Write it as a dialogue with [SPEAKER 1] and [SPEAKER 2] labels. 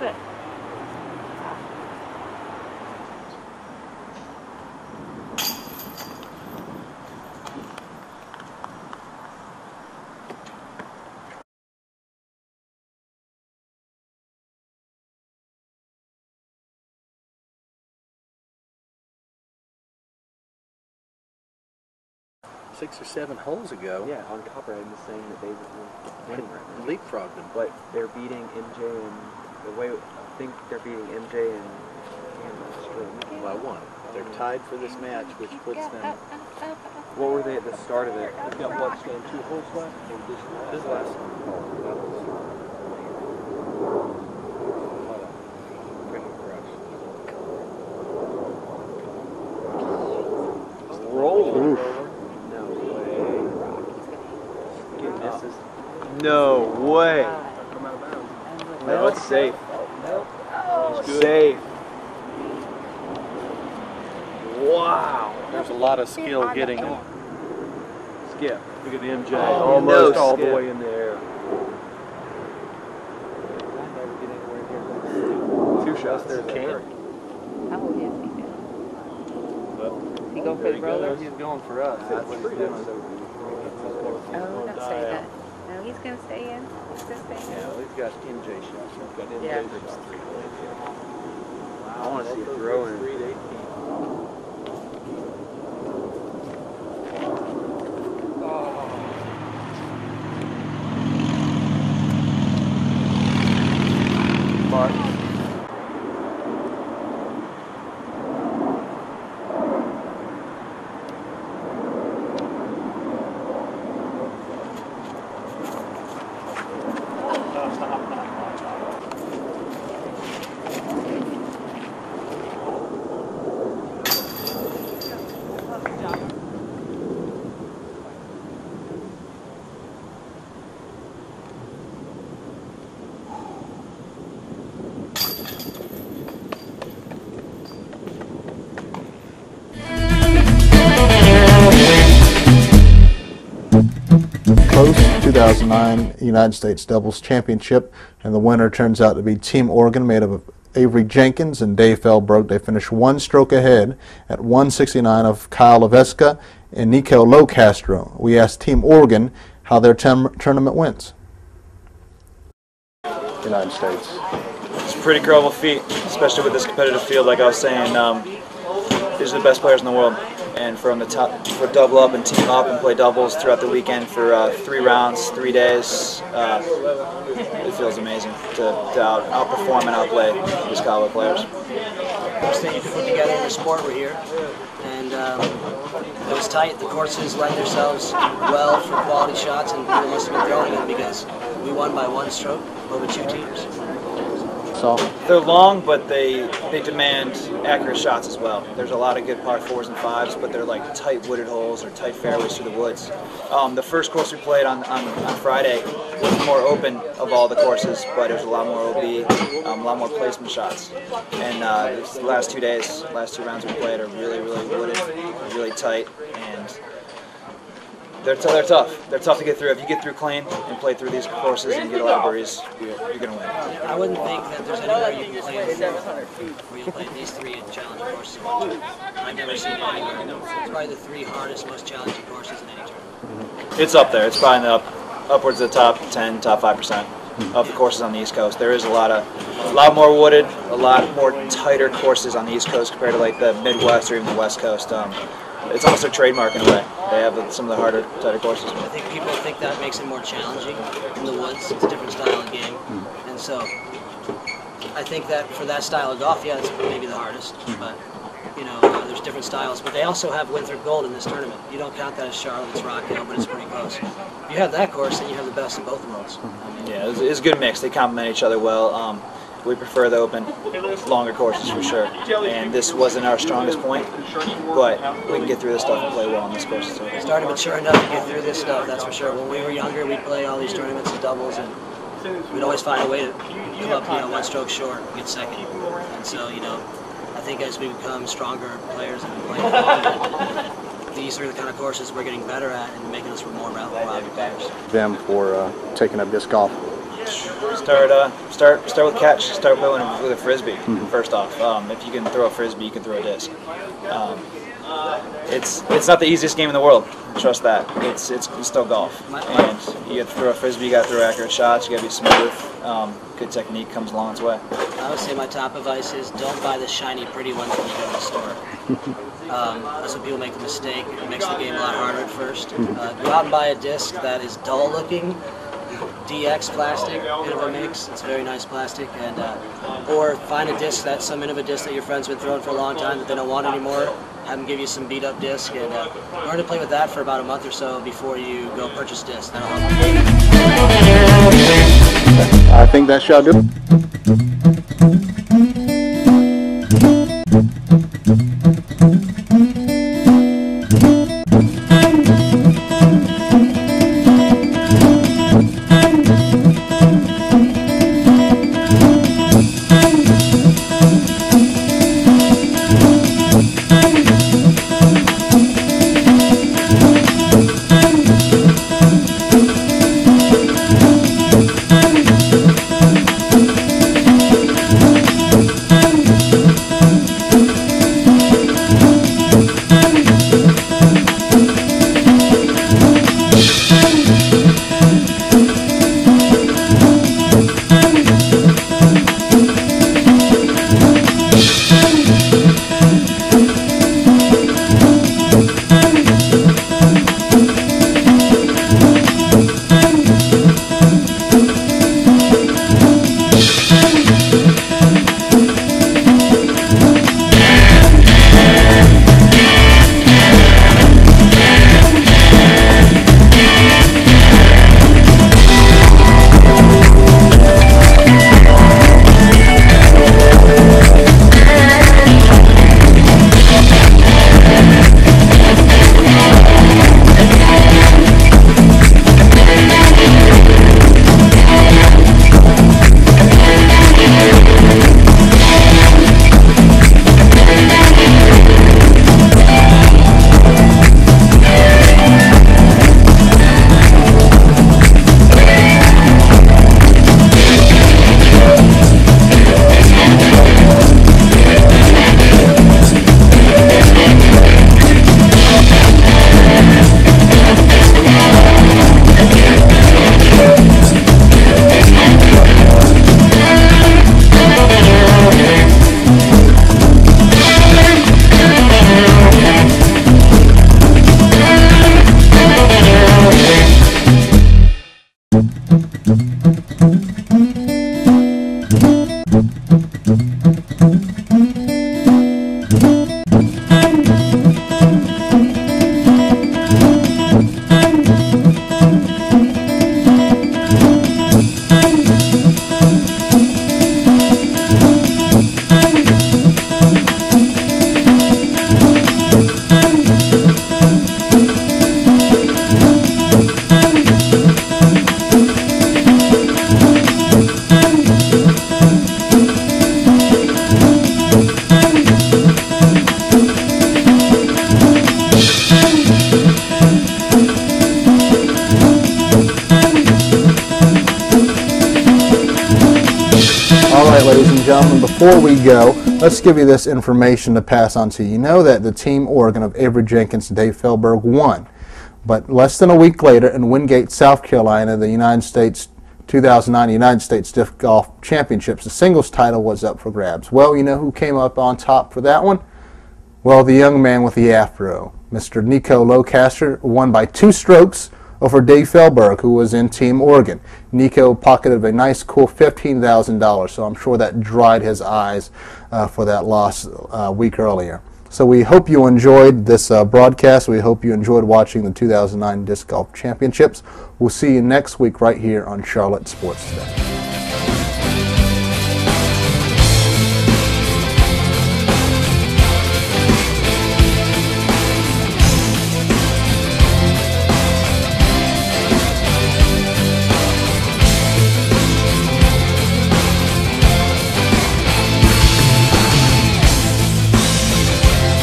[SPEAKER 1] it.
[SPEAKER 2] 6 or 7 holes ago.
[SPEAKER 3] Yeah, on Copperhead was saying that they were winning right now.
[SPEAKER 2] Leapfrogged them.
[SPEAKER 3] But they're beating MJ and the way I think they're beating MJ and Stroke.
[SPEAKER 2] By 1. They're tied for this match, which puts them.
[SPEAKER 3] What were they at the start of it?
[SPEAKER 4] They've got what, still 2 holes left? Or
[SPEAKER 2] This last one.
[SPEAKER 4] Roll.
[SPEAKER 3] No way. No, it's safe. Safe. Wow.
[SPEAKER 2] There's a lot of skill getting them.
[SPEAKER 3] Skip.
[SPEAKER 2] Look at MJ.
[SPEAKER 3] Almost
[SPEAKER 2] all
[SPEAKER 3] skip.
[SPEAKER 2] the way in the air.
[SPEAKER 3] 2 shots there.
[SPEAKER 2] Can't.
[SPEAKER 1] How old is he now?
[SPEAKER 2] Well,
[SPEAKER 1] He go for the roller?
[SPEAKER 2] He's going for us.
[SPEAKER 3] That's
[SPEAKER 2] what he's
[SPEAKER 3] pretty
[SPEAKER 2] doing.
[SPEAKER 1] Oh, don't say that. No, he's going to stay in. He's going to stay in.
[SPEAKER 2] Yeah, well, he's got MJ shots. He's got MJ
[SPEAKER 1] Yeah.
[SPEAKER 2] for about 3 holes.
[SPEAKER 3] I want to see it throw in.
[SPEAKER 2] 3 to 18. Mark.
[SPEAKER 5] Close 2009 United States Doubles Championship, and the winner turns out to be Team Oregon, made up of Avery Jenkins and Dave Fehlbrook. They finished 1 stroke ahead at 169 of Kyle Leveska and Nico Locastro. We asked Team Oregon how their tournament went. United States.
[SPEAKER 6] It's a pretty incredible feat, especially with this competitive field. Like I was saying, these are the best players in the world. And for them to double up and team up and play doubles throughout the weekend for 3 rounds, 3 days, it feels amazing to outperform and outplay these caliber players.
[SPEAKER 7] Best thing you can put together in the sport, we're here. And it was tight. The courses lend themselves well for quality shots, and people must have been throwing them because we won by 1 stroke over 2 teams.
[SPEAKER 5] So
[SPEAKER 6] They're long, but they demand accurate shots as well. There's a lot of good par 4s and 5s, but they're like tight wooded holes or tight fairways through the woods. The first course we played on Friday was the more open of all the courses, but there's a lot more OB, a lot more placement shots. And the last 2 days, last 2 rounds we played are really, really wooded, really tight, and they're tough. They're tough to get through. If you get through clean and play through these courses and get a lot of birdies, you're going to win.
[SPEAKER 7] I wouldn't think that there's anywhere you can play where you play these 3 challenging courses in one tournament. I've never seen it anywhere. It's probably the 3 hardest, most challenging courses in any tournament.
[SPEAKER 6] It's up there. It's probably in the upwards of the top 10, top 5% of the courses on the East Coast. There is a lot more wooded, a lot more tighter courses on the East Coast compared to like the Midwest or even the West Coast. It's almost a trademark in a way. They have some of the harder, tighter courses.
[SPEAKER 7] I think people think that makes it more challenging in the woods. It's a different style of game. And so I think that for that style of golf, yeah, it's maybe the hardest. But, you know, there's different styles. But they also have Winthrop Gold in this tournament. You don't count that as Charlotte, it's Rock Hill, but it's pretty close. If you have that course, then you have the best of both worlds.
[SPEAKER 6] Yeah, it's a good mix. They complement each other well. We prefer the open, longer courses for sure. And this wasn't our strongest point, but we can get through this stuff and play well on this course too.
[SPEAKER 7] Starting to mature enough to get through this stuff, that's for sure. When we were younger, we'd play all these tournaments and doubles, and we'd always find a way to come up, 1 stroke short and get second. And so, I think as we become stronger players and play longer, these are the kind of courses we're getting better at and making us more valuable players.
[SPEAKER 5] them for taking up disc golf.
[SPEAKER 6] Start with catch. Start with a frisbee. First off, if you can throw a frisbee, you can throw a disc. It's not the easiest game in the world. Trust that. It's still golf, and you have to throw a frisbee. You got to throw accurate shots. You got to be smooth. Good technique comes along its way.
[SPEAKER 7] I would say my top advice is don't buy the shiny, pretty ones when you go to the store. That's when people make the mistake. It makes the game a lot harder at first. Go out and buy a disc that is dull looking. DX plastic, Innova makes. It's very nice plastic, and or find a disc that's some Innova disc that your friend's been throwing for a long time that they don't want anymore. Have them give you some beat up disc, and learn to play with that for about a month or so before you go purchase discs. That'll help.
[SPEAKER 5] I think that shall do it. Ladies and gentlemen, before we go, let's give you this information to pass on to you. You know that the Team Oregon of Avery Jenkins and Dave Fehlberg won, but less than a week later in Wingate, South Carolina, the United States 2009 United States Disc Golf Championships, the singles title was up for grabs. Well, you know who came up on top for that one? Well, the young man with the afro, Mr. Nico Locaster, won by 2 strokes over Dave Fehlberg, who was in Team Oregon. Nico pocketed a nice, cool $15,000, so I'm sure that dried his eyes for that loss a week earlier. So we hope you enjoyed this broadcast. We hope you enjoyed watching the 2009 Disc Golf Championships. We'll see you next week right here on Charlotte Sports Today.